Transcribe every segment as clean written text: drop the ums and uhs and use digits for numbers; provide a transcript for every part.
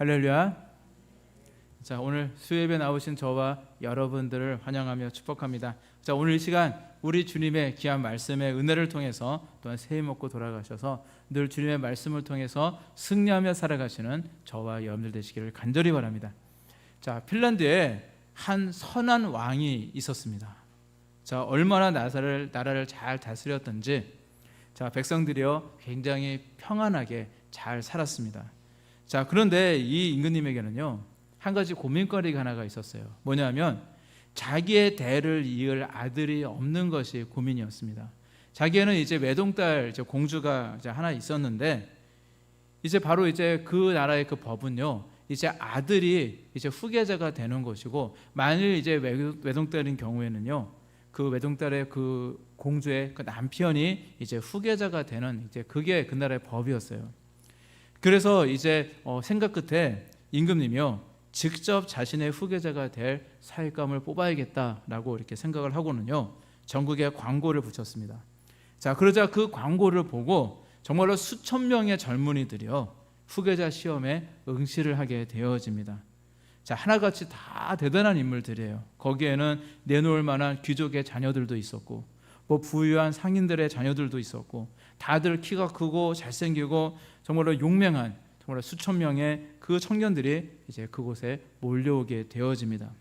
할렐루야. 자, 오늘 수요예배 나오신 저와 여러분들을 환영하며 축복합니다. 자, 오늘 이 시간 우리 주님의 귀한 말씀의 은혜를 통해서 또한 새해 먹고 돌아가셔서 늘 주님의 말씀을 통해서 승리하며 살아가시는 저와 여러분들 되시기를 간절히 바랍니다. 자, 핀란드에 한 선한 왕이 있었습니다. 자, 얼마나 나라를 잘 다스렸던지, 자, 백성들이요 굉장히 평안하게 잘 살았습니다. 자, 그런데 이 임금님에게는요 한 가지 고민거리가 하나가 있었어요. 뭐냐면 자기의 대를 이을 아들이 없는 것이 고민이었습니다. 자기에는 이제 외동딸 이제 공주가 이제 하나 있었는데, 이제 바로 이제 그 나라의 그 법은요 이제 아들이 이제 후계자가 되는 것이고, 만일 이제 외동딸인 경우에는요 그 외동딸의 그 공주의 그 남편이 이제 후계자가 되는, 이제 그게 그 나라의 법이었어요. 그래서 이제 생각 끝에 임금님이요 직접 자신의 후계자가 될 사익감을 뽑아야겠다라고 이렇게 생각을 하고는요 전국에 광고를 붙였습니다. 자, 그러자 그 광고를 보고 정말로 수천 명의 젊은이들이요 후계자 시험에 응시를 하게 되어집니다. 자, 하나같이 다 대단한 인물들이에요. 거기에는 내놓을 만한 귀족의 자녀들도 있었고, 뭐 부유한 상인들의 자녀들도 있었고, 다들 키가 크고 잘생기고 정말로 용맹한 정말 수천 명의 그 청년들이 이제 그곳에 몰려오게 되어집니다.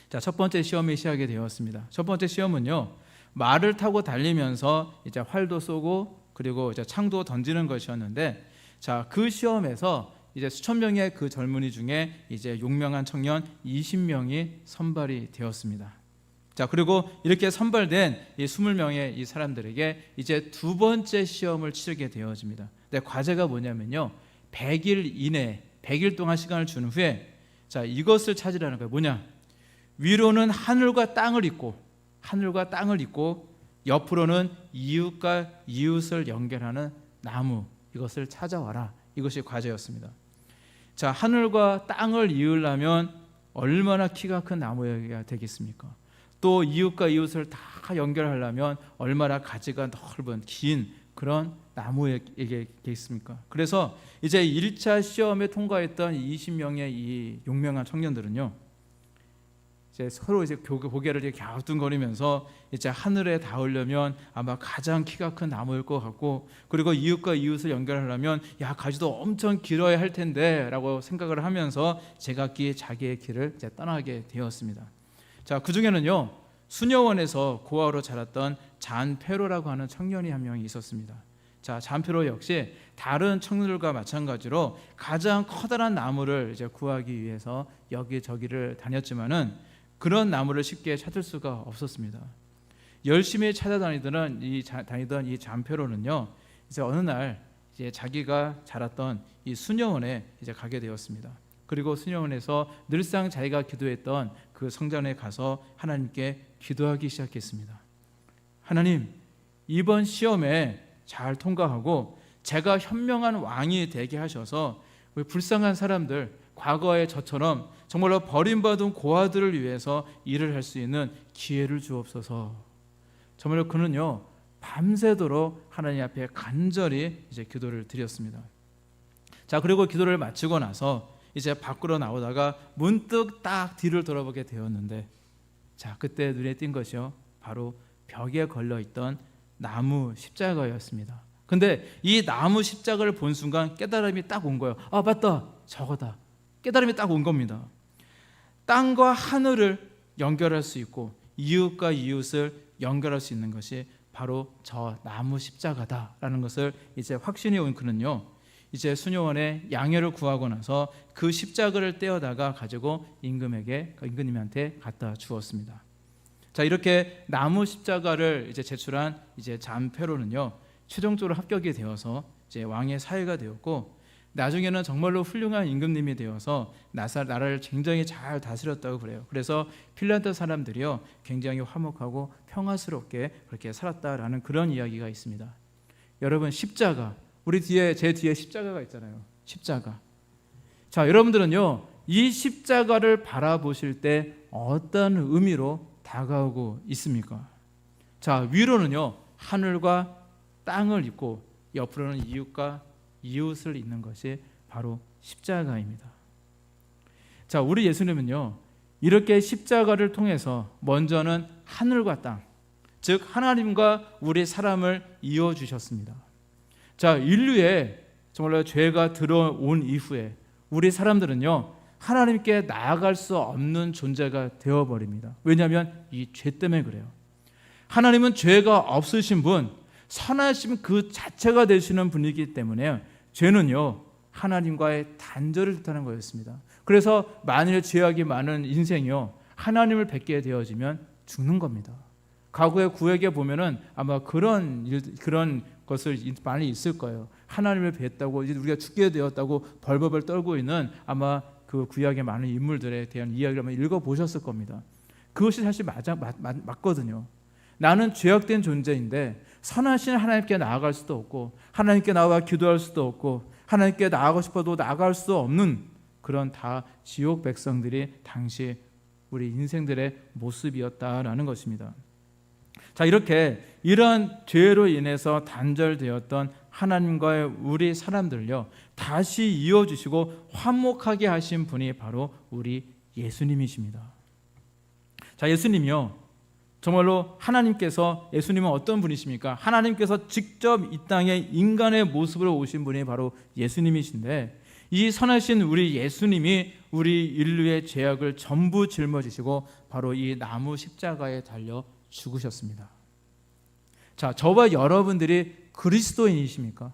자, 첫 번째 시험이 시작이 되었습니다. 첫 번째 시험은요 말을 타고 달리면서 이제 활도 쏘고 그리고 이제 창도 던지는 것이었는데, 자, 그 시험에서 이제 수천 명의 그 젊은이 중에 이제 용맹한 청년 20명이 선발이 되었습니다. 자, 그리고 이렇게 선발된 이 20명의 이 사람들에게 이제 두 번째 시험을 치르게 되어집니다. 근데 과제가 뭐냐면요 100일 이내, 100일 동안 시간을 준 후에, 자, 이것을 찾으라는 거예요. 뭐냐? 위로는 하늘과 땅을 잇고 옆으로는 이웃과 이웃을 연결하는 나무, 이것을 찾아와라. 이것이 과제였습니다. 자, 하늘과 땅을 이으려면 얼마나 키가 큰 나무가 되겠습니까? 또 이웃과 이웃을 다 연결하려면 얼마나 가지가 넓은 긴 그런 나무에겠습니까? 그래서 이제 1차 시험에 통과했던 20명의 이 용맹한 청년들은요 이제 서로 이제 고개를 이렇게 갸우뚱거리면서 이제 하늘에 닿으려면 아마 가장 키가 큰 나무일 것 같고, 그리고 이웃과 이웃을 연결하려면 야, 가지도 엄청 길어야 할 텐데라고 생각을 하면서 제각기 자기의 길을 이제 떠나게 되었습니다. 자, 그 중에는요 수녀원에서 고아로 자랐던 잔페로라고 하는 청년이 한 명이 있었습니다. 자, 잔페로 역시 다른 청년들과 마찬가지로 가장 커다란 나무를 이제 구하기 위해서 여기저기를 다녔지만은 그런 나무를 쉽게 찾을 수가 없었습니다. 열심히 찾아다니던 이 잔페로는요 이제 어느 날 이제 자기가 자랐던 이 수녀원에 이제 가게 되었습니다. 그리고 수녀원에서 늘상 자기가 기도했던 그 성전에 가서 하나님께 기도하기 시작했습니다. 하나님, 이번 시험에 잘 통과하고 제가 현명한 왕이 되게 하셔서 우리 불쌍한 사람들, 과거의 저처럼 정말로 버림받은 고아들을 위해서 일을 할 수 있는 기회를 주옵소서. 정말로 그는요 밤새도록 하나님 앞에 간절히 이제 기도를 드렸습니다. 자, 그리고 기도를 마치고 나서 이제 밖으로 나오다가 문득 딱 뒤를 돌아보게 되었는데, 자, 그때 눈에 띈 것이요 바로 벽에 걸려있던 나무 십자가였습니다. 근데 이 나무 십자가를 본 순간 깨달음이 딱 온 거예요. 아, 맞다, 저거다. 깨달음이 딱 온 겁니다. 땅과 하늘을 연결할 수 있고 이웃과 이웃을 연결할 수 있는 것이 바로 저 나무 십자가다라는 것을 이제 확신이 온 그는요 이제 수녀원에 양해를 구하고 나서 그 십자가를 떼어다가 가지고 임금님한테 갖다 주었습니다. 자, 이렇게 나무 십자가를 이제 제출한 이제 잔페로는요 최종적으로 합격이 되어서 이제 왕의 사위가 되었고, 나중에는 정말로 훌륭한 임금님이 되어서 나라를 굉장히 잘 다스렸다고 그래요. 그래서 핀란드 사람들이요 굉장히 화목하고 평화스럽게 그렇게 살았다라는 그런 이야기가 있습니다. 여러분, 십자가, 우리 제 뒤에 십자가가 있잖아요. 십자가. 자, 여러분들은요 이 십자가를 바라보실 때 어떤 의미로 다가오고 있습니까? 자, 위로는요 하늘과 땅을 잇고 옆으로는 이웃과 이웃을 잇는 것이 바로 십자가입니다. 자, 우리 예수님은요, 이렇게 십자가를 통해서 먼저는 하늘과 땅, 즉 하나님과 우리 사람을 이어주셨습니다. 자, 인류에 정말로 죄가 들어온 이후에 우리 사람들은요, 하나님께 나아갈 수 없는 존재가 되어버립니다. 왜냐하면 이 죄 때문에 그래요. 하나님은 죄가 없으신 분, 선하심 그 자체가 되시는 분이기 때문에 죄는요, 하나님과의 단절을 뜻하는 거였습니다. 그래서 만일 죄악이 많은 인생이요, 하나님을 뵙게 되어지면 죽는 겁니다. 과거의 구약에 보면은 아마 그런 것을 많이 있을 거예요. 하나님을 뵀다고 이제 우리가 죽게 되었다고 벌벌 떨고 있는 아마 그 구약의 많은 인물들에 대한 이야기를 한번 읽어보셨을 겁니다. 그것이 사실 맞거든요. 나는 죄악된 존재인데 선하신 하나님께 나아갈 수도 없고, 하나님께 나와 기도할 수도 없고, 하나님께 나아가고 싶어도 나아갈 수 없는 그런 다 지옥 백성들이 당시 우리 인생들의 모습이었다라는 것입니다. 자, 이렇게 이러한 죄로 인해서 단절되었던 하나님과의 우리 사람들요, 다시 이어주시고 화목하게 하신 분이 바로 우리 예수님이십니다. 자, 예수님이요, 정말로 하나님께서, 예수님은 어떤 분이십니까? 하나님께서 직접 이 땅에 인간의 모습으로 오신 분이 바로 예수님이신데, 이 선하신 우리 예수님이 우리 인류의 죄악을 전부 짊어지시고 바로 이 나무 십자가에 달려 죽으셨습니다. 자, 저와 여러분들이 그리스도인이십니까?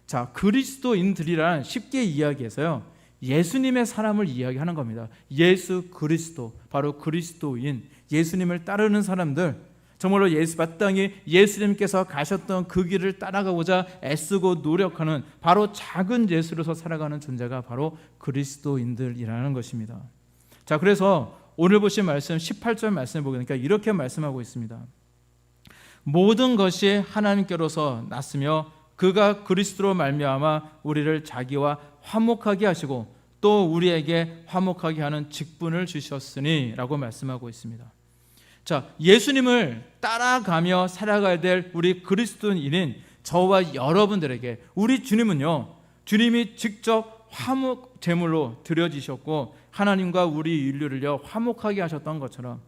자, 그리스도인들이란 쉽게 이야기해서요, 예수님의 사람을 이야기하는 겁니다. 예수 그리스도, 바로 그리스도인, 예수님을 따르는 사람들, 정말로 마땅히 예수님께서 가셨던 그 길을 따라가고자 애쓰고 노력하는 바로 작은 예수로서 살아가는 존재가 바로 그리스도인들이라는 것입니다. 자, 그래서 오늘 보신 말씀 18절 말씀을 보니까 이렇게 말씀하고 있습니다. 모든 것이 하나님께로서 났으며 그가 그리스도로 말미암아 우리를 자기와 화목하게 하시고 또 우리에게 화목하게 하는 직분을 주셨으니 라고 말씀하고 있습니다. 자, 예수님을 따라가며 살아가야 될 우리 그리스도인인 저와 여러분들에게 우리 주님은요, 주님이 직접 화목 제물로 드려지셨고 하나님과 우리 인류를요 화목하게 하셨던 것처럼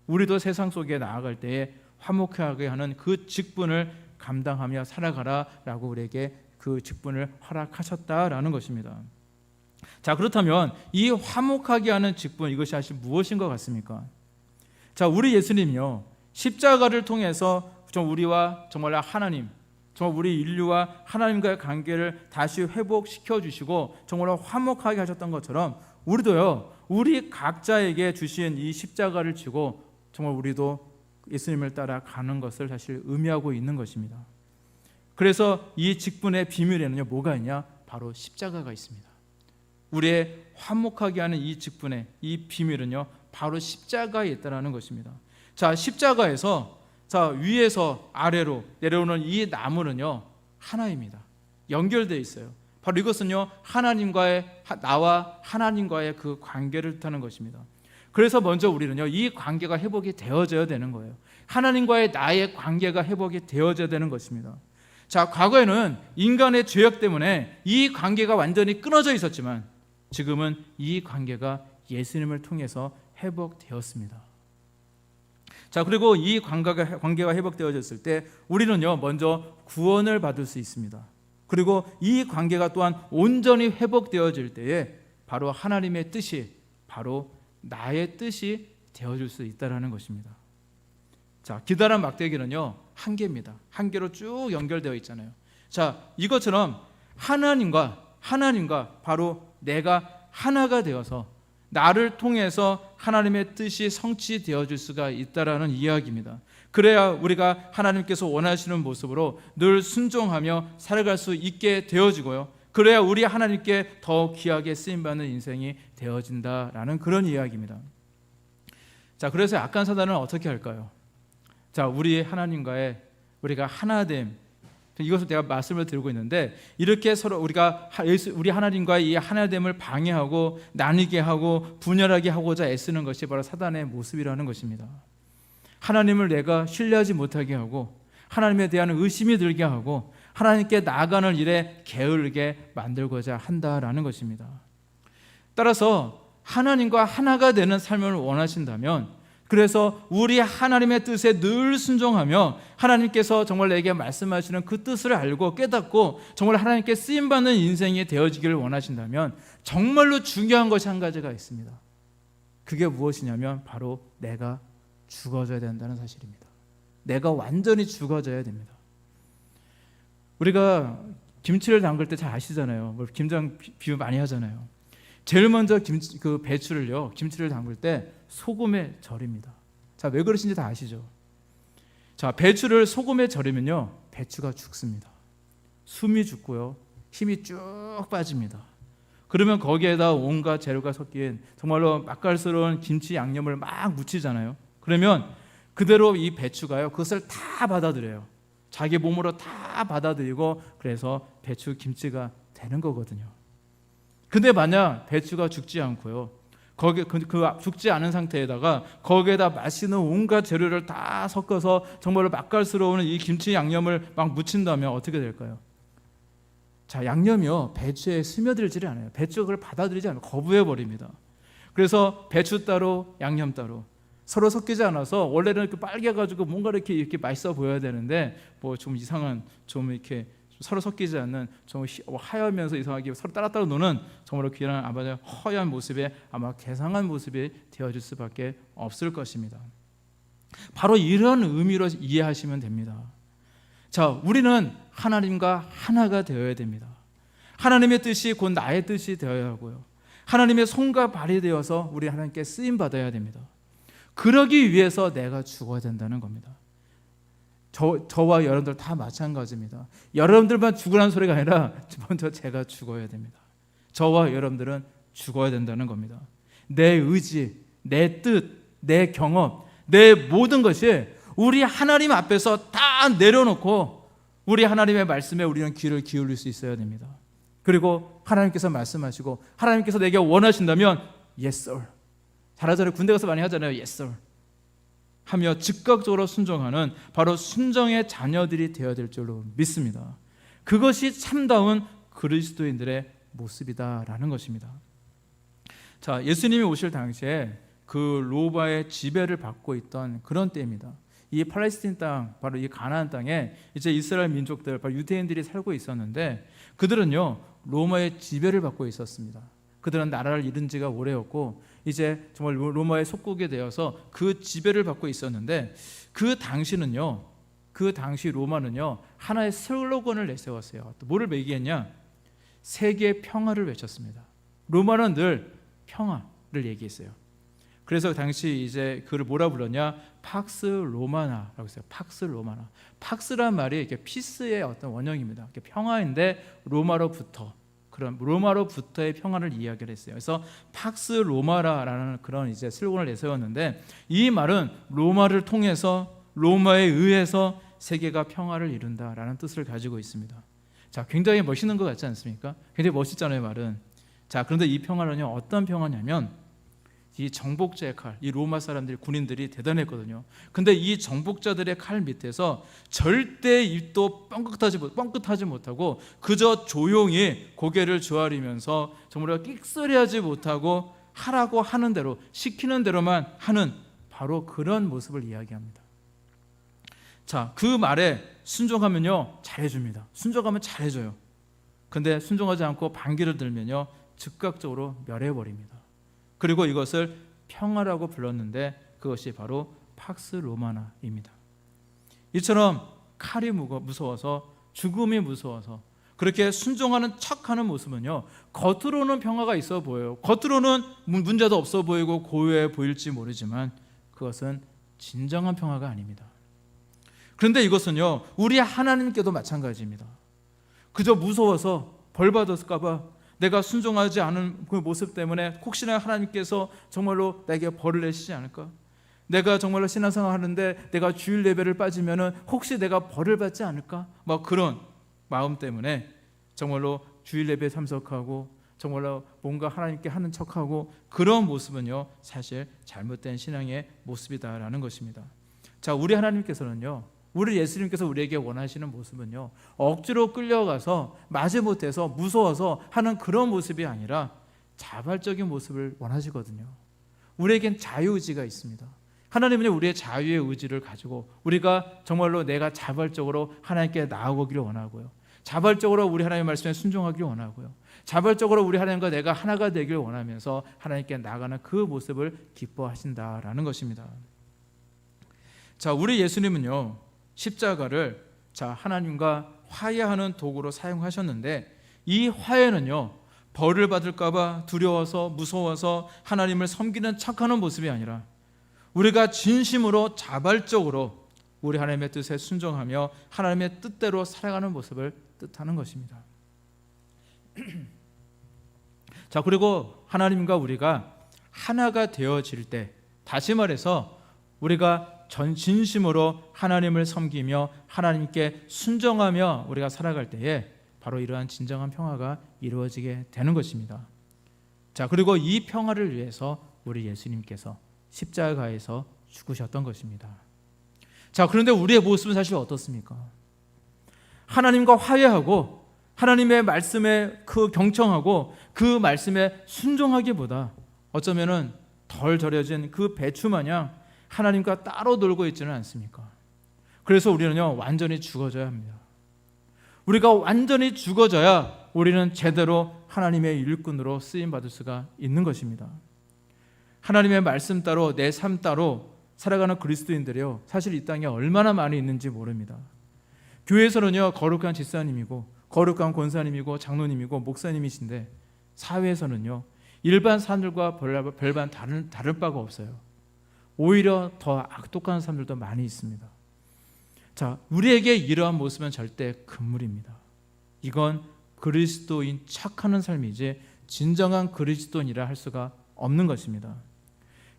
우리도 세상 속에 나아갈 때에 화목하게 하는 그 직분을 감당하며 살아가라라고 우리에게 그 직분을 허락하셨다라는 것입니다. 자, 그렇다면 이 화목하게 하는 직분, 이것이 사실 무엇인 것 같습니까? 자, 우리 예수님이요, 십자가를 통해서 우리와 정말 하나님, 정말 우리 인류와 하나님과의 관계를 다시 회복시켜 주시고 정말 화목하게 하셨던 것처럼 우리도요, 우리 각자에게 주신 이 십자가를 지고 정말 우리도 예수님을 따라 가는 것을 사실 의미하고 있는 것입니다. 그래서 이 직분의 비밀에는요, 뭐가 있냐? 바로 십자가가 있습니다. 우리의 화목하게 하는 이 직분의 이 비밀은요, 바로 십자가에 있다라는 것입니다. 자, 십자가에서 위에서 아래로 내려오는 이 나무는요, 하나입니다. 연결되어 있어요. 바로 이것은요, 나와 하나님과의 그 관계를 뜻하는 것입니다. 그래서 먼저 우리는요, 이 관계가 회복이 되어져야 되는 거예요. 하나님과의 나의 관계가 회복이 되어져야 되는 것입니다. 자, 과거에는 인간의 죄악 때문에 이 관계가 완전히 끊어져 있었지만 지금은 이 관계가 예수님을 통해서 회복되었습니다. 자, 그리고 이 관계가 회복되어졌을 때 우리는요, 먼저 구원을 받을 수 있습니다. 그리고 이 관계가 또한 온전히 회복되어질 때에 바로 하나님의 뜻이, 바로 나의 뜻이 되어줄 수 있다는 것입니다. 자, 기다란 막대기는요, 한 개입니다. 한 개로 쭉 연결되어 있잖아요. 자, 이것처럼 하나님과 바로 내가 하나가 되어서 나를 통해서 하나님의 뜻이 성취되어질 수가 있다라는 이야기입니다. 그래야 우리가 하나님께서 원하시는 모습으로 늘 순종하며 살아갈 수 있게 되어지고요, 그래야 우리 하나님께 더 귀하게 쓰임받는 인생이 되어진다라는 그런 이야기입니다. 자, 그래서 악한 사단은 어떻게 할까요? 자, 우리 하나님과의 우리가 하나됨, 이것을 내가 말씀을 드리고 있는데, 이렇게 서로 우리 하나님과의 이 하나됨을 방해하고 나뉘게 하고 분열하게 하고자 애쓰는 것이 바로 사단의 모습이라는 것입니다. 하나님을 내가 신뢰하지 못하게 하고 하나님에 대한 의심이 들게 하고 하나님께 나아가는 일에 게으르게 만들고자 한다라는 것입니다. 따라서 하나님과 하나가 되는 삶을 원하신다면, 그래서 우리 하나님의 뜻에 늘 순종하며 하나님께서 정말 내게 말씀하시는 그 뜻을 알고 깨닫고 정말 하나님께 쓰임받는 인생이 되어지기를 원하신다면 정말로 중요한 것이 한 가지가 있습니다. 그게 무엇이냐면 바로 내가 죽어져야 된다는 사실입니다. 내가 완전히 죽어져야 됩니다. 우리가 김치를 담글 때 잘 아시잖아요. 김장 비유 많이 하잖아요. 제일 먼저 김치를 담글 때 소금에 절입니다. 자, 왜 그러신지 다 아시죠? 자, 배추를 소금에 절이면요, 배추가 죽습니다. 숨이 죽고요, 힘이 쭉 빠집니다. 그러면 거기에다 온갖 재료가 섞인 정말로 맛깔스러운 김치 양념을 막 묻히잖아요. 그러면 그대로 이 배추가요, 그것을 다 받아들여요. 자기 몸으로 다 받아들이고, 그래서 배추 김치가 되는 거거든요. 근데 만약 배추가 죽지 않고요, 거기 죽지 않은 상태에다가 거기에다 맛있는 온갖 재료를 다 섞어서 정말로 맛깔스러운 이 김치 양념을 막 묻힌다면 어떻게 될까요? 자, 양념이요, 배추에 스며들지를 않아요. 배추가 그걸 받아들이지 않아요. 거부해 버립니다. 그래서 배추 따로 양념 따로 서로 섞이지 않아서, 원래는 이렇게 빨개가지고 뭔가 이렇게 맛있어 보여야 되는데 뭐 좀 이상한, 좀 이렇게 서로 섞이지 않는, 좀 하얗면서 이상하게 서로 따로따로 노는 정말로 귀한 아마 허연 모습에 아마 괴상한 모습이 되어질 수밖에 없을 것입니다. 바로 이런 의미로 이해하시면 됩니다. 자, 우리는 하나님과 하나가 되어야 됩니다. 하나님의 뜻이 곧 나의 뜻이 되어야 하고요, 하나님의 손과 발이 되어서 우리 하나님께 쓰임 받아야 됩니다. 그러기 위해서 내가 죽어야 된다는 겁니다. 저와 여러분들 다 마찬가지입니다. 여러분들만 죽으라는 소리가 아니라 먼저 제가 죽어야 됩니다. 저와 여러분들은 죽어야 된다는 겁니다. 내 의지, 내 뜻, 내 경험, 내 모든 것이 우리 하나님 앞에서 다 내려놓고 우리 하나님의 말씀에 우리는 귀를 기울일 수 있어야 됩니다. 그리고 하나님께서 말씀하시고 하나님께서 내게 원하신다면 Yes sir, 잘하잖아요. 군대 가서 많이 하잖아요. Yes sir 하며 즉각적으로 순종하는 바로 순종의 자녀들이 되어야 될 줄로 믿습니다. 그것이 참다운 그리스도인들의 모습이다라는 것입니다. 자, 예수님이 오실 당시에 그 로마의 지배를 받고 있던 그런 때입니다. 이 팔레스틴 땅, 바로 이 가나안 땅에 이제 이스라엘 민족들, 바로 유대인들이 살고 있었는데, 그들은요 로마의 지배를 받고 있었습니다. 그들은 나라를 잃은 지가 오래였고 이제 정말 로마의 속국이 되어서 그 지배를 받고 있었는데, 그 당시 로마는요 하나의 슬로건을 내세웠어요. 또 뭐를 매기했냐? 세계 평화를 외쳤습니다. 로마는 늘 평화를 얘기했어요. 그래서 그 당시 이제 그를 뭐라 불렀냐? 팍스 로마나라고 했어요. 팍스 로마나. 팍스란 말이 이렇게 피스의 어떤 원형입니다. 평화인데 로마로부터의 평화를 이야기를 했어요. 그래서 팍스 로마라라는 그런 이제 슬로건을 내세웠는데, 이 말은 로마를 통해서, 로마에 의해서 세계가 평화를 이룬다라는 뜻을 가지고 있습니다. 자, 굉장히 멋있는 것 같지 않습니까? 굉장히 멋있잖아요, 말은. 자, 그런데 이 평화는요 어떤 평화냐면, 이 정복자의 칼, 이 로마 사람들이, 군인들이 대단했거든요. 근데 이 정복자들의 칼 밑에서 절대 입도 뻥끗하지 못하고 그저 조용히 고개를 조아리면서 정말 끽소리하지 못하고 하라고 하는 대로, 시키는 대로만 하는 바로 그런 모습을 이야기합니다. 자, 그 말에 순종하면요 잘해줍니다. 순종하면 잘해줘요. 근데 순종하지 않고 반기를 들면요 즉각적으로 멸해버립니다. 그리고 이것을 평화라고 불렀는데 그것이 바로 팍스 로마나입니다. 이처럼 칼이 무서워서, 죽음이 무서워서 그렇게 순종하는 척하는 모습은요 겉으로는 평화가 있어 보여요. 겉으로는 문제도 없어 보이고 고요해 보일지 모르지만 그것은 진정한 평화가 아닙니다. 그런데 이것은요 우리 하나님께도 마찬가지입니다. 그저 무서워서 벌 받았을까 봐, 내가 순종하지 않은 그 모습 때문에 혹시나 하나님께서 정말로 내게 벌을 내시지 않을까? 내가 정말로 신앙생활 하는데 내가 주일 예배를 빠지면은 혹시 내가 벌을 받지 않을까? 막 그런 마음 때문에 정말로 주일 예배에 참석하고 정말로 뭔가 하나님께 하는 척하고, 그런 모습은요 사실 잘못된 신앙의 모습이다라는 것입니다. 자, 우리 하나님께서는요 우리 예수님께서 우리에게 원하시는 모습은요, 억지로 끌려가서 마지못해서 무서워서 하는 그런 모습이 아니라 자발적인 모습을 원하시거든요. 우리에겐 자유의지가 있습니다. 하나님은 우리의 자유의 의지를 가지고 우리가 정말로 내가 자발적으로 하나님께 나아오기를 원하고요, 자발적으로 우리 하나님의 말씀에 순종하기를 원하고요, 자발적으로 우리 하나님과 내가 하나가 되기를 원하면서 하나님께 나아가는 그 모습을 기뻐하신다라는 것입니다. 자, 우리 예수님은요, 십자가를 하나님과 화해하는 도구로 사용하셨는데, 이 화해는요, 벌을 받을까봐 두려워서 무서워서 하나님을 섬기는 척하는 모습이 아니라 우리가 진심으로 자발적으로 우리 하나님의 뜻에 순종하며 하나님의 뜻대로 살아가는 모습을 뜻하는 것입니다. 자, 그리고 하나님과 우리가 하나가 되어질 때, 다시 말해서 우리가 진심으로 하나님을 섬기며 하나님께 순종하며 우리가 살아갈 때에 바로 이러한 진정한 평화가 이루어지게 되는 것입니다. 자, 그리고 이 평화를 위해서 우리 예수님께서 십자가에서 죽으셨던 것입니다. 자, 그런데 우리의 모습은 사실 어떻습니까? 하나님과 화해하고 하나님의 말씀에 경청하고 그 말씀에 순종하기보다 어쩌면은 덜 절여진 그 배추 마냥 하나님과 따로 놀고 있지는 않습니까? 그래서 우리는요, 완전히 죽어져야 합니다. 우리가 완전히 죽어져야 우리는 제대로 하나님의 일꾼으로 쓰임받을 수가 있는 것입니다. 하나님의 말씀 따로 내 삶 따로 살아가는 그리스도인들이요, 사실 이 땅에 얼마나 많이 있는지 모릅니다. 교회에서는요, 거룩한 집사님이고 거룩한 권사님이고 장로님이고 목사님이신데, 사회에서는요, 일반 사람들과 별반 다를 바가 없어요. 오히려 더 악독한 사람들도 많이 있습니다. 자, 우리에게 이러한 모습은 절대 금물입니다. 이건 그리스도인 척하는 삶이지 진정한 그리스도인이라 할 수가 없는 것입니다.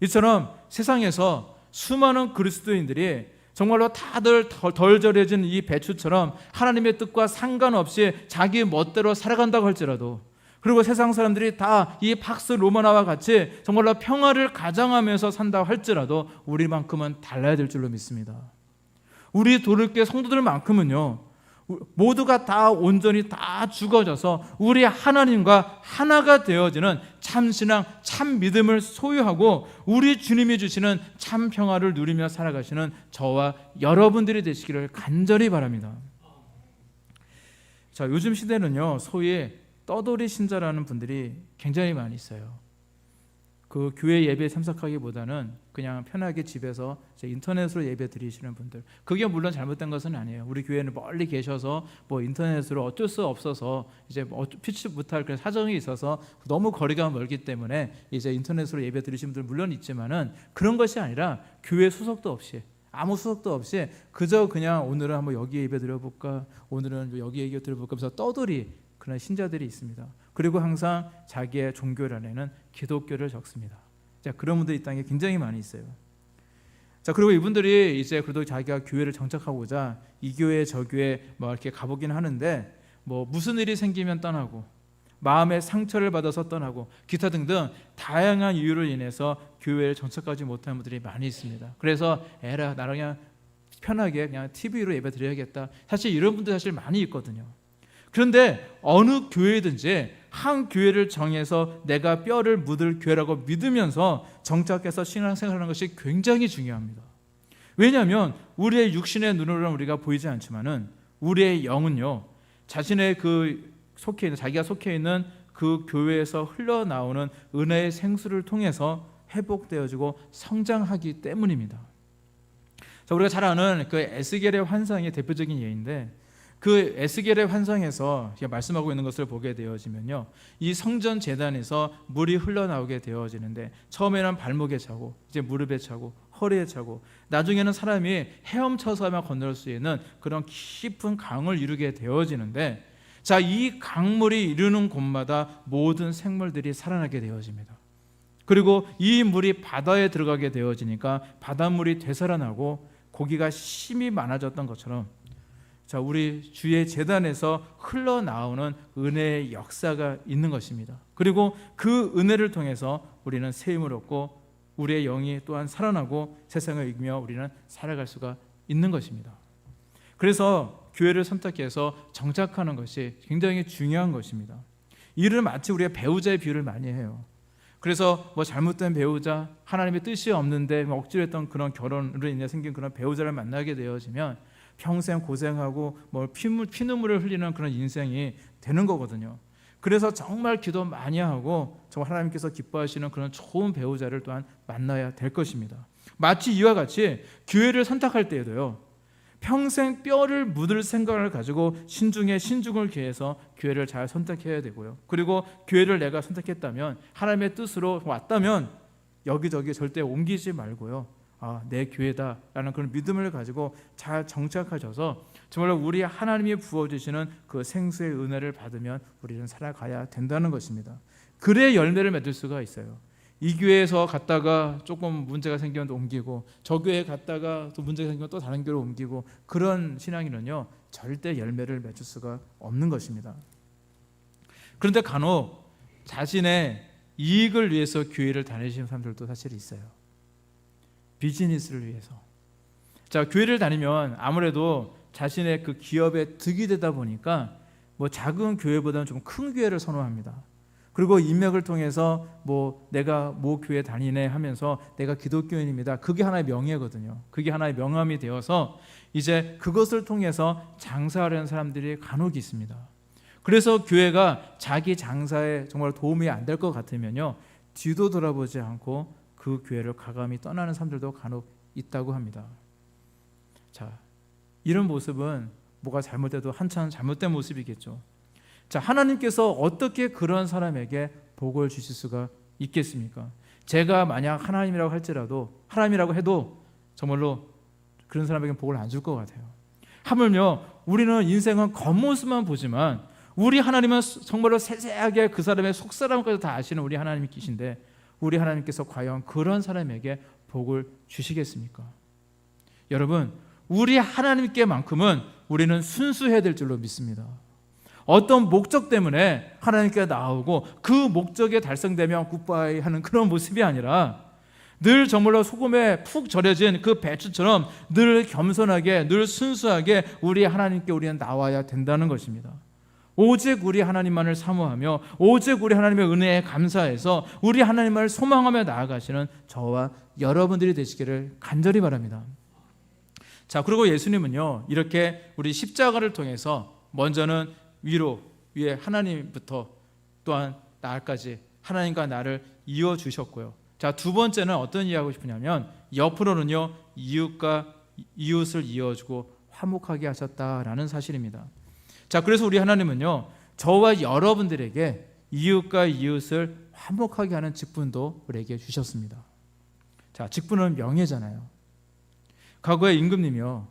이처럼 세상에서 수많은 그리스도인들이 정말로 다들 덜 절여진 이 배추처럼 하나님의 뜻과 상관없이 자기 멋대로 살아간다고 할지라도, 그리고 세상 사람들이 다 이 팍스 로마나와 같이 정말로 평화를 가장하면서 산다고 할지라도 우리만큼은 달라야 될 줄로 믿습니다. 우리 도르게 성도들만큼은요, 모두가 다 온전히 다 죽어져서 우리 하나님과 하나가 되어지는 참 신앙, 참 믿음을 소유하고 우리 주님이 주시는 참 평화를 누리며 살아가시는 저와 여러분들이 되시기를 간절히 바랍니다. 자, 요즘 시대는요, 소위 떠돌이 신자라는 분들이 굉장히 많이 있어요. 그 교회 예배에 참석하기보다는 그냥 편하게 집에서 인터넷으로 예배 드리시는 분들, 그게 물론 잘못된 것은 아니에요. 우리 교회는 멀리 계셔서 뭐 인터넷으로 어쩔 수 없어서 이제 피치 못할 그런 사정이 있어서 너무 거리가 멀기 때문에 이제 인터넷으로 예배 드리시는 분들 물론 있지만은, 그런 것이 아니라 교회 수석도 없이, 아무 수석도 없이 그저 그냥 오늘은 한번 여기 예배 드려볼까, 오늘은 여기 예배 드려볼까 하면서 떠돌이 그런 신자들이 있습니다. 그리고 항상 자기의 종교란에는 기독교를 적습니다. 자, 그런 분들이 이 땅에 굉장히 많이 있어요. 자, 그리고 이분들이 이제 그래도 자기가 교회를 정착하고자 이 교회 저 교회 뭐 이렇게 가보긴 하는데, 뭐 무슨 일이 생기면 떠나고 마음의 상처를 받아서 떠나고 기타 등등 다양한 이유로 인해서 교회를 정착하지 못하는 분들이 많이 있습니다. 그래서 에라, 나랑 그냥 편하게 그냥 TV로 예배 드려야겠다, 사실 이런 분들 사실 많이 있거든요. 그런데 어느 교회든지 한 교회를 정해서 내가 뼈를 묻을 교회라고 믿으면서 정착해서 신앙생활하는 것이 굉장히 중요합니다. 왜냐하면 우리의 육신의 눈으로는 우리가 보이지 않지만은 우리의 영은요, 자신의 자기가 속해 있는 그 교회에서 흘러나오는 은혜의 생수를 통해서 회복되어지고 성장하기 때문입니다. 자, 우리가 잘 아는 그 에스겔의 환상의 대표적인 예인데, 그 에스겔의 환상에서 말씀하고 있는 것을 보게 되어지면요, 이 성전 제단에서 물이 흘러나오게 되어지는데, 처음에는 발목에 차고 이제 무릎에 차고 허리에 차고 나중에는 사람이 헤엄쳐서만 건널 수 있는 그런 깊은 강을 이루게 되어지는데, 자, 이 강물이 이르는 곳마다 모든 생물들이 살아나게 되어집니다. 그리고 이 물이 바다에 들어가게 되어지니까 바닷물이 되살아나고 고기가 심이 많아졌던 것처럼, 자, 우리 주의 제단에서 흘러나오는 은혜의 역사가 있는 것입니다. 그리고 그 은혜를 통해서 우리는 새 힘을 얻고 우리의 영이 또한 살아나고 세상을 이기며 우리는 살아갈 수가 있는 것입니다. 그래서 교회를 선택해서 정착하는 것이 굉장히 중요한 것입니다. 이를 마치 우리가 배우자의 비유를 많이 해요. 그래서 뭐 잘못된 배우자, 하나님의 뜻이 없는데 억지로 했던 그런 결혼으로 인해 생긴 그런 배우자를 만나게 되어지면 평생 고생하고 뭐 피눈물을 흘리는 그런 인생이 되는 거거든요. 그래서 정말 기도 많이 하고 정말 하나님께서 기뻐하시는 그런 좋은 배우자를 또한 만나야 될 것입니다. 마치 이와 같이 교회를 선택할 때에도요, 평생 뼈를 묻을 생각을 가지고 신중에 신중을 기해서 교회를 잘 선택해야 되고요. 그리고 교회를 내가 선택했다면, 하나님의 뜻으로 왔다면 여기저기 절대 옮기지 말고요, 내 교회다라는 그런 믿음을 가지고 잘 정착하셔서 정말 우리 하나님이 부어주시는 그 생수의 은혜를 받으면 우리는 살아가야 된다는 것입니다. 그래야 열매를 맺을 수가 있어요. 이 교회에서 갔다가 조금 문제가 생기면 또 옮기고, 저 교회에 갔다가 또 문제가 생기면 또 다른 교회로 옮기고, 그런 신앙인은요 절대 열매를 맺을 수가 없는 것입니다. 그런데 간혹 자신의 이익을 위해서 교회를 다니시는 사람들도 사실 있어요. 비즈니스를 위해서. 자, 교회를 다니면 아무래도 자신의 그 기업에 득이 되다 보니까 뭐 작은 교회보다는 좀 큰 교회를 선호합니다. 그리고 인맥을 통해서 뭐 내가 뭐 교회 다니네 하면서 내가 기독교인입니다. 그게 하나의 명예거든요. 그게 하나의 명함이 되어서 이제 그것을 통해서 장사하려는 사람들이 간혹 있습니다. 그래서 교회가 자기 장사에 정말 도움이 안 될 것 같으면요, 뒤도 돌아보지 않고 그 교회를 과감히 떠나는 사람들도 간혹 있다고 합니다. 자, 이런 모습은 뭐가 잘못돼도 한참 잘못된 모습이겠죠. 자, 하나님께서 어떻게 그런 사람에게 복을 주실 수가 있겠습니까? 제가 만약 하나님이라고 할지라도, 하나님이라고 해도 정말로 그런 사람에게 복을 안 줄 것 같아요. 하물며 우리는 인생은 겉모습만 보지만 우리 하나님은 정말로 세세하게 그 사람의 속사람까지 다 아시는 우리 하나님이신데, 우리 하나님께서 과연 그런 사람에게 복을 주시겠습니까? 여러분, 우리 하나님께만큼은 우리는 순수해야 될 줄로 믿습니다. 어떤 목적 때문에 하나님께 나오고 그 목적에 달성되면 굿바이 하는 그런 모습이 아니라 늘 정말로 소금에 푹 절여진 그 배추처럼 늘 겸손하게, 늘 순수하게 우리 하나님께 우리는 나와야 된다는 것입니다. 오직 우리 하나님만을 사모하며 오직 우리 하나님의 은혜에 감사해서 우리 하나님만을 소망하며 나아가시는 저와 여러분들이 되시기를 간절히 바랍니다. 자, 그리고 예수님은요, 이렇게 우리 십자가를 통해서 먼저는 위에 하나님부터 또한 나까지 하나님과 나를 이어 주셨고요. 자, 두 번째는 어떤 이야기하고 싶으냐면 옆으로는요, 이웃을 이어주고 화목하게 하셨다라는 사실입니다. 자, 그래서 우리 하나님은요, 저와 여러분들에게 이웃과 이웃을 화목하게 하는 직분도 우리에게 주셨습니다. 자, 직분은 명예잖아요. 과거에 임금님이요,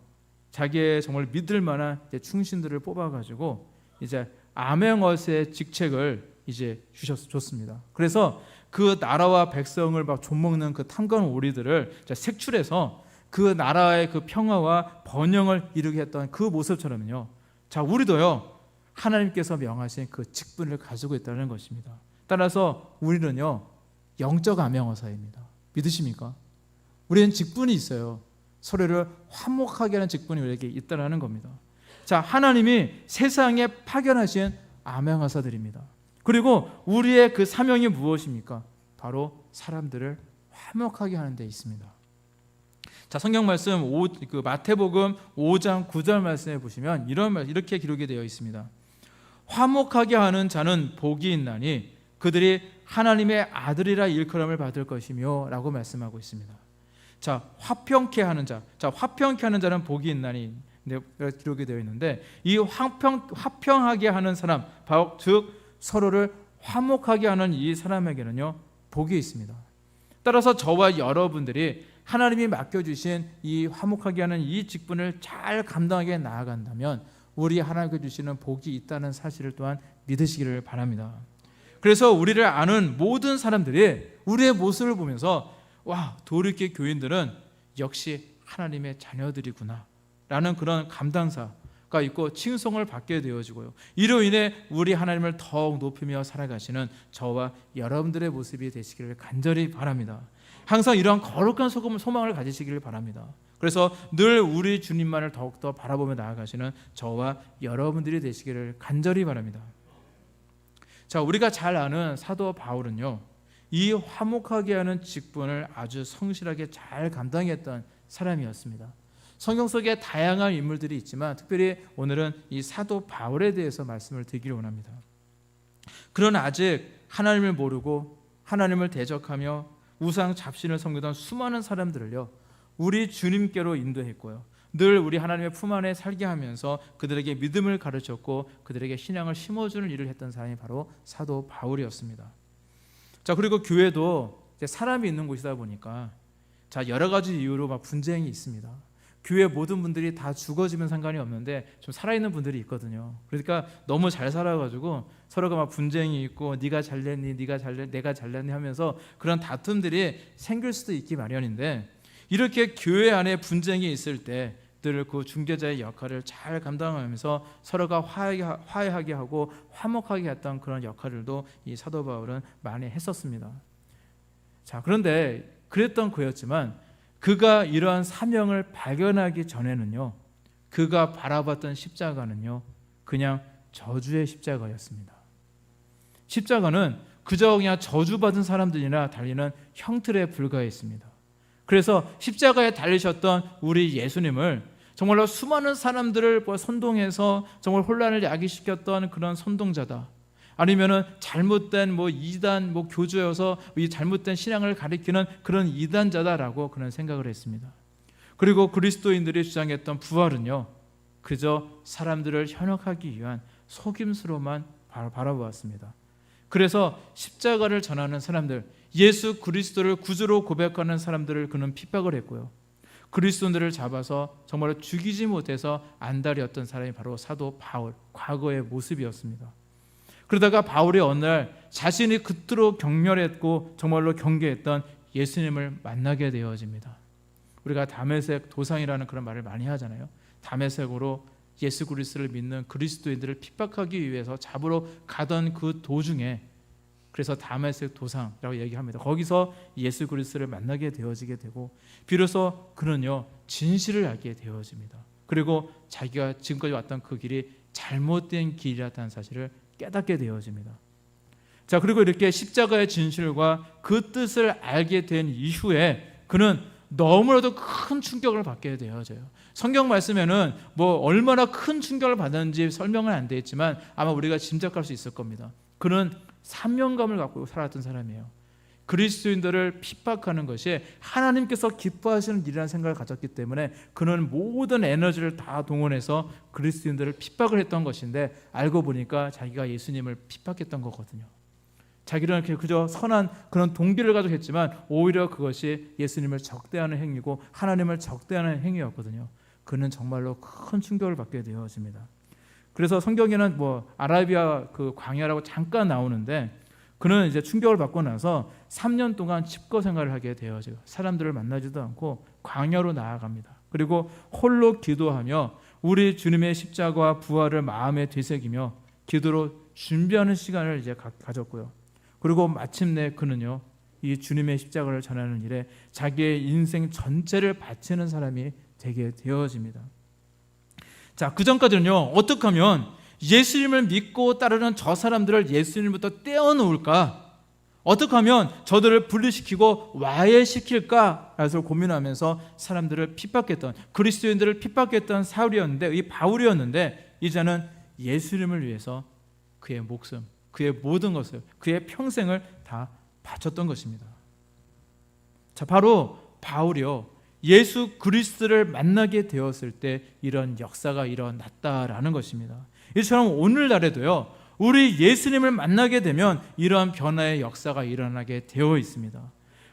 자기의 정말 믿을 만한 충신들을 뽑아가지고 이제 암행어세의 직책을 이제 줬습니다. 그래서 그 나라와 백성을 막 좀먹는 그 탐관 오리들을 색출해서 그 나라의 그 평화와 번영을 이루게 했던 그 모습처럼요, 자, 우리도요, 하나님께서 명하신 그 직분을 가지고 있다는 것입니다. 따라서 우리는요, 영적 암행어사입니다. 믿으십니까? 우리는 직분이 있어요. 서로를 화목하게 하는 직분이 우리에게 있다는 겁니다. 자, 하나님이 세상에 파견하신 암행어사들입니다. 그리고 우리의 그 사명이 무엇입니까? 바로 사람들을 화목하게 하는 데 있습니다. 자, 성경 말씀 마태복음 5장 9절 말씀에 보시면 이렇게 기록이 되어 있습니다. 화목하게 하는 자는 복이 있나니 그들이 하나님의 아들이라 일컬음을 받을 것이며 라고 말씀하고 있습니다. 자, 화평케 하는 자는 복이 있나니 기록이 되어 있는데, 이 화평하게 하는 사람, 즉 서로를 화목하게 하는 이 사람에게는요, 복이 있습니다. 따라서 저와 여러분들이 하나님이 맡겨주신 이 화목하게 하는 이 직분을 잘 감당하게 나아간다면 우리 하나님께 주시는 복이 있다는 사실을 또한 믿으시기를 바랍니다. 그래서 우리를 아는 모든 사람들이 우리의 모습을 보면서 와, 도리케 교인들은 역시 하나님의 자녀들이구나 라는 그런 감당사, 있고 칭송을 받게 되어지고요. 이로 인해 우리 하나님을 더욱 높이며 살아가시는 저와 여러분들의 모습이 되시기를 간절히 바랍니다. 항상 이러한 거룩한 소망을 가지시기를 바랍니다. 그래서 늘 우리 주님만을 더욱더 바라보며 나아가시는 저와 여러분들이 되시기를 간절히 바랍니다. 자, 우리가 잘 아는 사도 바울은요, 이 화목하게 하는 직분을 아주 성실하게 잘 감당했던 사람이었습니다. 성경 속에 다양한 인물들이 있지만 특별히 오늘은 이 사도 바울에 대해서 말씀을 드리기를 원합니다. 그러나 아직 하나님을 모르고 하나님을 대적하며 우상 잡신을 섬기던 수많은 사람들을요, 우리 주님께로 인도했고요, 늘 우리 하나님의 품 안에 살게 하면서 그들에게 믿음을 가르쳤고 그들에게 신앙을 심어주는 일을 했던 사람이 바로 사도 바울이었습니다. 자, 그리고 교회도 사람이 있는 곳이다 보니까 자, 여러 가지 이유로 막 분쟁이 있습니다. 교회 모든 분들이 다 죽어지면 상관이 없는데 좀 살아있는 분들이 있거든요. 그러니까 너무 잘 살아가지고 서로가 막 분쟁이 있고 네가 잘냈니, 네가 잘냈니, 내가 잘냈니 하면서 그런 다툼들이 생길 수도 있기 마련인데, 이렇게 교회 안에 분쟁이 있을 때 늘 그 중재자의 역할을 잘 감당하면서 서로가 화해하게 하고 화목하게 했던 그런 역할들도 이 사도 바울은 많이 했었습니다. 자, 그런데 그랬던 그였지만 그가 이러한 사명을 발견하기 전에는요, 그가 바라봤던 십자가는요, 그냥 저주의 십자가였습니다. 십자가는 그저 그냥 저주받은 사람들이나 달리는 형틀에 불과했습니다. 그래서 십자가에 달리셨던 우리 예수님을 정말로 수많은 사람들을 선동해서 정말 혼란을 야기시켰던 그런 선동자다, 아니면은 잘못된 이단 교주여서 이 잘못된 신앙을 가리키는 그런 이단자다라고 그런 생각을 했습니다. 그리고 그리스도인들이 주장했던 부활은요, 그저 사람들을 현혹하기 위한 속임수로만 바라보았습니다. 그래서 십자가를 전하는 사람들, 예수 그리스도를 구주로 고백하는 사람들을 그는 핍박을 했고요, 그리스도인들을 잡아서 정말로 죽이지 못해서 안달이었던 사람이 바로 사도 바울, 과거의 모습이었습니다. 그러다가 바울이 어느 날 자신이 그토록 경멸했고 정말로 경계했던 예수님을 만나게 되어집니다. 우리가 다메섹 도상이라는 그런 말을 많이 하잖아요. 다메섹으로 예수 그리스도를 믿는 그리스도인들을 핍박하기 위해서 잡으러 가던 그 도중에, 그래서 다메섹 도상이라고 얘기합니다. 거기서 예수 그리스도를 만나게 되어지게 되고 비로소 그는요, 진실을 알게 되어집니다. 그리고 자기가 지금까지 왔던 그 길이 잘못된 길이었다는 사실을 깨닫게 되어집니다. 자, 그리고 이렇게 십자가의 진실과 그 뜻을 알게 된 이후에 그는 너무나도 큰 충격을 받게 되어져요. 성경 말씀에는 얼마나 큰 충격을 받았는지 설명은 안 되어 있지만 아마 우리가 짐작할 수 있을 겁니다. 그는 사명감을 갖고 살았던 사람이에요. 그리스도인들을 핍박하는 것이 하나님께서 기뻐하시는 일이라는 생각을 가졌기 때문에 그는 모든 에너지를 다 동원해서 그리스도인들을 핍박을 했던 것인데, 알고 보니까 자기가 예수님을 핍박했던 거거든요. 자기는 그저 선한 그런 동기를 가지고 했지만 오히려 그것이 예수님을 적대하는 행위고 하나님을 적대하는 행위였거든요. 그는 정말로 큰 충격을 받게 되어집니다. 그래서 성경에는 아라비아 그 광야라고 잠깐 나오는데, 그는 이제 충격을 받고 나서 3년 동안 집거 생활을 하게 되어져요. 사람들을 만나지도 않고 광야로 나아갑니다. 그리고 홀로 기도하며 우리 주님의 십자가와 부활을 마음에 되새기며 기도로 준비하는 시간을 이제 가졌고요. 그리고 마침내 그는요, 이 주님의 십자가를 전하는 일에 자기의 인생 전체를 바치는 사람이 되게 되어집니다. 자, 그 전까지는요, 어떻게 하면 예수님을 믿고 따르는 저 사람들을 예수님부터 떼어놓을까, 어떻게 하면 저들을 분리시키고 와해시킬까 해서 고민하면서 사람들을 핍박했던, 그리스도인들을 핍박했던 사울이었는데, 이 바울이었는데, 이제는 예수님을 위해서 그의 목숨, 그의 모든 것을, 그의 평생을 다 바쳤던 것입니다. 자, 바로 바울이요, 예수 그리스도를 만나게 되었을 때 이런 역사가 일어났다라는 것입니다. 이처럼 오늘날에도요, 우리 예수님을 만나게 되면 이러한 변화의 역사가 일어나게 되어 있습니다.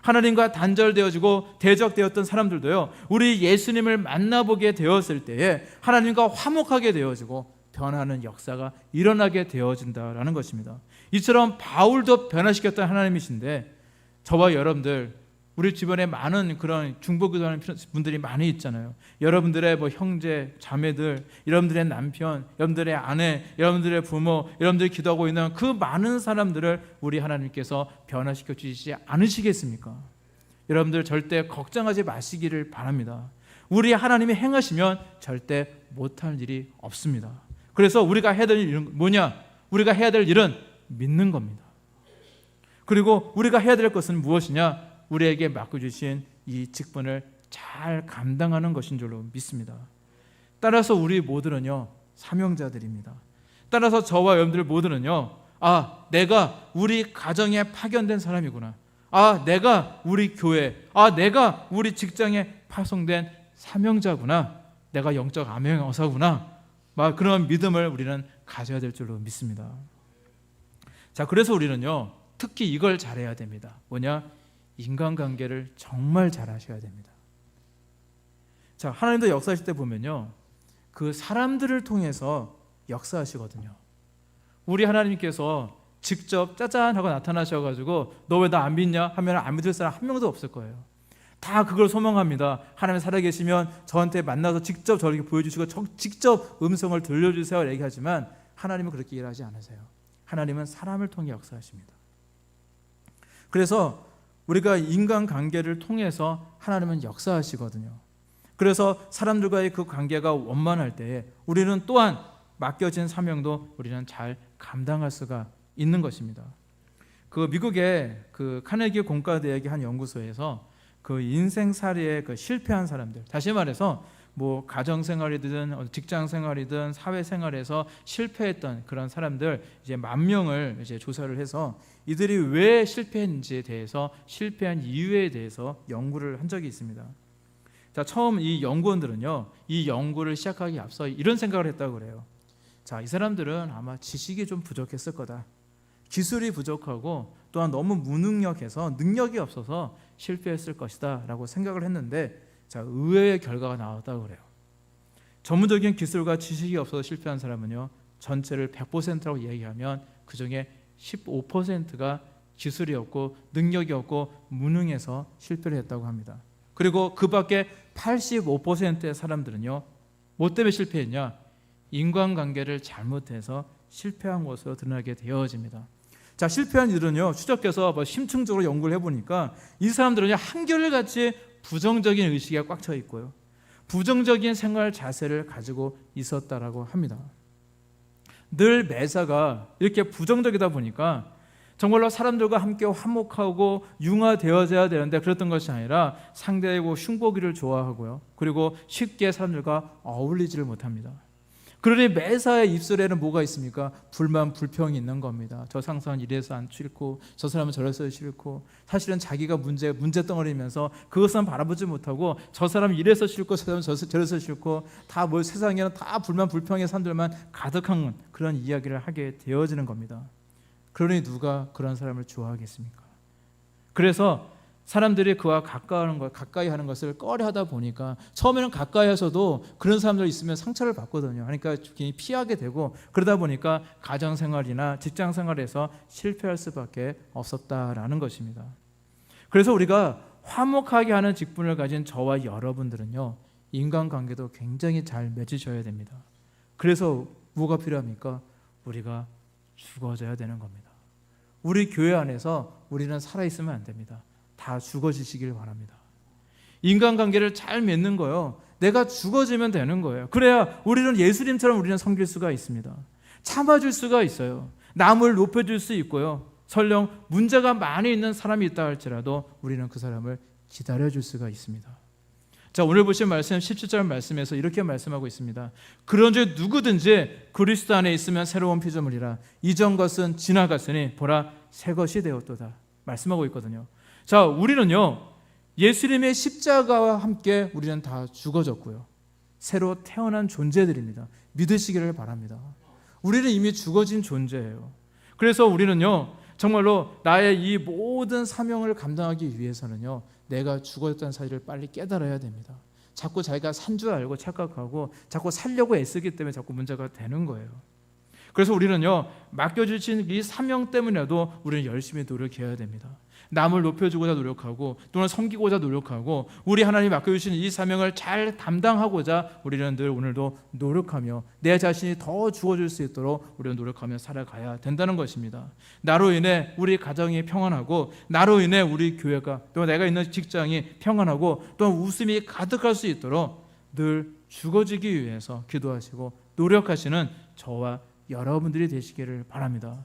하나님과 단절되어지고 대적되었던 사람들도요, 우리 예수님을 만나보게 되었을 때에 하나님과 화목하게 되어지고 변하는 역사가 일어나게 되어진다라는 것입니다. 이처럼 바울도 변화시켰던 하나님이신데 저와 여러분들, 우리 주변에 많은 그런 중보기도하는 분들이 많이 있잖아요. 여러분들의 뭐 형제, 자매들, 여러분들의 남편, 여러분들의 아내, 여러분들의 부모, 여러분들이 기도하고 있는 그 많은 사람들을 우리 하나님께서 변화시켜 주시지 않으시겠습니까? 여러분들 절대 걱정하지 마시기를 바랍니다. 우리 하나님이 행하시면 절대 못할 일이 없습니다. 그래서 우리가 해야 될 일은 뭐냐? 우리가 해야 될 일은 믿는 겁니다. 그리고 우리가 해야 될 것은 무엇이냐? 우리에게 맡겨주신 이 직분을 잘 감당하는 것인 줄로 믿습니다. 따라서 우리 모두는요, 사명자들입니다. 따라서 저와 여러분들 모두는요, 내가 우리 가정에 파견된 사람이구나. 내가 우리 교회, 내가 우리 직장에 파송된 사명자구나. 내가 영적 암행어사구나. 그런 믿음을 우리는 가져야 될 줄로 믿습니다. 자, 그래서 우리는요, 특히 이걸 잘해야 됩니다. 뭐냐? 인간관계를 정말 잘하셔야 됩니다. 자, 하나님도 역사하실 때 보면요, 그 사람들을 통해서 역사하시거든요. 우리 하나님께서 직접 짜잔 하고 나타나셔가지고 너 왜 나 안 믿냐 하면 안 믿을 사람 한 명도 없을 거예요. 다 그걸 소망합니다. 하나님 살아계시면 저한테 만나서 직접 저렇게 보여주시고 직접 음성을 들려주세요 얘기하지만 하나님은 그렇게 일하지 않으세요. 하나님은 사람을 통해 역사하십니다. 그래서 우리가 인간관계를 통해서 하나님은 역사하시거든요. 그래서 사람들과의 그 관계가 원만할 때에 우리는 또한 맡겨진 사명도 우리는 잘 감당할 수가 있는 것입니다. 그 미국의 그 카네기 공과대학의 한 연구소에서 그 인생살이에 그 실패한 사람들, 다시 말해서 뭐 가정생활이든 직장생활이든 사회생활에서 실패했던 그런 사람들 이제 10,000명을 이제 조사를 해서 이들이 왜 실패했는지에 대해서, 실패한 이유에 대해서 연구를 한 적이 있습니다. 자, 처음 이 연구원들은요, 이 연구를 시작하기 앞서 이런 생각을 했다고 그래요. 자, 이 사람들은 아마 지식이 좀 부족했을 거다. 기술이 부족하고 또한 너무 무능력해서 능력이 없어서 실패했을 것이다 라고 생각을 했는데, 자, 의외의 결과가 나왔다고 그래요. 전문적인 기술과 지식이 없어서 실패한 사람은요, 전체를 100%라고 얘기하면 그 중에 15%가 기술이 없고 능력이 없고 무능해서 실패를 했다고 합니다. 그리고 그 밖에 85%의 사람들은요, 뭐 때문에 실패했냐? 인간관계를 잘못해서 실패한 것으로 드러나게 되어집니다. 자, 실패한 이들은요, 추적해서 심층적으로 연구를 해보니까 이 사람들은요, 한결같이 부정적인 의식에 꽉 차 있고요, 부정적인 생활 자세를 가지고 있었다라고 합니다. 늘 매사가 이렇게 부정적이다 보니까 정말로 사람들과 함께 화목하고 융화되어져야 되는데 그랬던 것이 아니라 상대하고 흉보기를 좋아하고요, 그리고 쉽게 사람들과 어울리지를 못합니다. 그러니 매사의 입술에는 뭐가 있습니까? 불만, 불평이 있는 겁니다. 저 상사는 이래서 안 싫고 저 사람은 저래서 싫고, 사실은 자기가 문제 덩어리면서 그것은 바라보지 못하고 저 사람은 이래서 싫고 저 사람은 저래서 싫고, 다 뭐 세상에는 다 불만, 불평의 사람들만 가득한 그런 이야기를 하게 되어지는 겁니다. 그러니 누가 그런 사람을 좋아하겠습니까? 그래서 사람들이 그와 가까이 하는 것을 꺼려하다 보니까 처음에는 가까이에서도 그런 사람들 있으면 상처를 받거든요. 그러니까 괜히 피하게 되고, 그러다 보니까 가정생활이나 직장생활에서 실패할 수밖에 없었다라는 것입니다. 그래서 우리가 화목하게 하는 직분을 가진 저와 여러분들은요, 인간관계도 굉장히 잘 맺으셔야 됩니다. 그래서 뭐가 필요합니까? 우리가 죽어져야 되는 겁니다. 우리 교회 안에서 우리는 살아있으면 안 됩니다. 다 죽어지시길 바랍니다. 인간관계를 잘 맺는 거요, 내가 죽어지면 되는 거예요. 그래야 우리는 예수님처럼 우리는 섬길 수가 있습니다. 참아줄 수가 있어요. 남을 높여줄 수 있고요, 설령 문제가 많이 있는 사람이 있다 할지라도 우리는 그 사람을 기다려줄 수가 있습니다. 자, 오늘 보신 말씀 17절 말씀에서 이렇게 말씀하고 있습니다. 그런즉 누구든지 그리스도 안에 있으면 새로운 피조물이라, 이전 것은 지나갔으니 보라 새 것이 되었도다 말씀하고 있거든요. 자, 우리는요, 예수님의 십자가와 함께 우리는 다 죽어졌고요, 새로 태어난 존재들입니다. 믿으시기를 바랍니다. 우리는 이미 죽어진 존재예요. 그래서 우리는요, 정말로 나의 이 모든 사명을 감당하기 위해서는요, 내가 죽었다는 사실을 빨리 깨달아야 됩니다. 자꾸 자기가 산 줄 알고 착각하고 자꾸 살려고 애쓰기 때문에 자꾸 문제가 되는 거예요. 그래서 우리는요, 맡겨주신 이 사명 때문에도 우리는 열심히 노력해야 됩니다. 남을 높여주고자 노력하고 또는 섬기고자 노력하고 우리 하나님이 맡겨주신 이 사명을 잘 담당하고자 우리는 늘 오늘도 노력하며 내 자신이 더 주어질 수 있도록 우리는 노력하며 살아가야 된다는 것입니다. 나로 인해 우리 가정이 평안하고 나로 인해 우리 교회가 또 내가 있는 직장이 평안하고 또 웃음이 가득할 수 있도록 늘 죽어지기 위해서 기도하시고 노력하시는 저와 여러분들이 되시기를 바랍니다.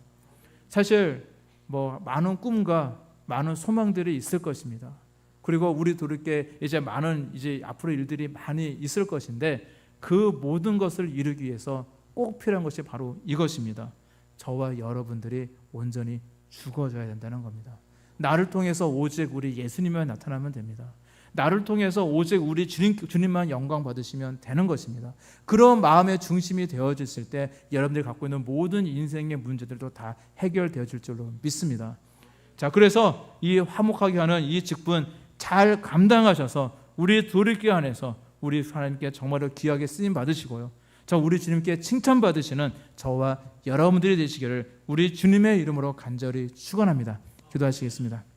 사실 많은 꿈과 많은 소망들이 있을 것입니다. 그리고 우리들께 이제 많은 앞으로 일들이 많이 있을 것인데 그 모든 것을 이루기 위해서 꼭 필요한 것이 바로 이것입니다. 저와 여러분들이 온전히 죽어져야 된다는 겁니다. 나를 통해서 오직 우리 예수님만 나타나면 됩니다. 나를 통해서 오직 우리 주님만 영광 받으시면 되는 것입니다. 그런 마음의 중심이 되어졌을 때 여러분들이 갖고 있는 모든 인생의 문제들도 다 해결되어질 줄로 믿습니다. 자, 그래서 이 화목하게 하는 이 직분 잘 감당하셔서 우리 돌이키 안에서 우리 하나님께 정말로 귀하게 쓰임 받으시고요, 저 우리 주님께 칭찬 받으시는 저와 여러분들이 되시기를 우리 주님의 이름으로 간절히 축원합니다. 기도하시겠습니다.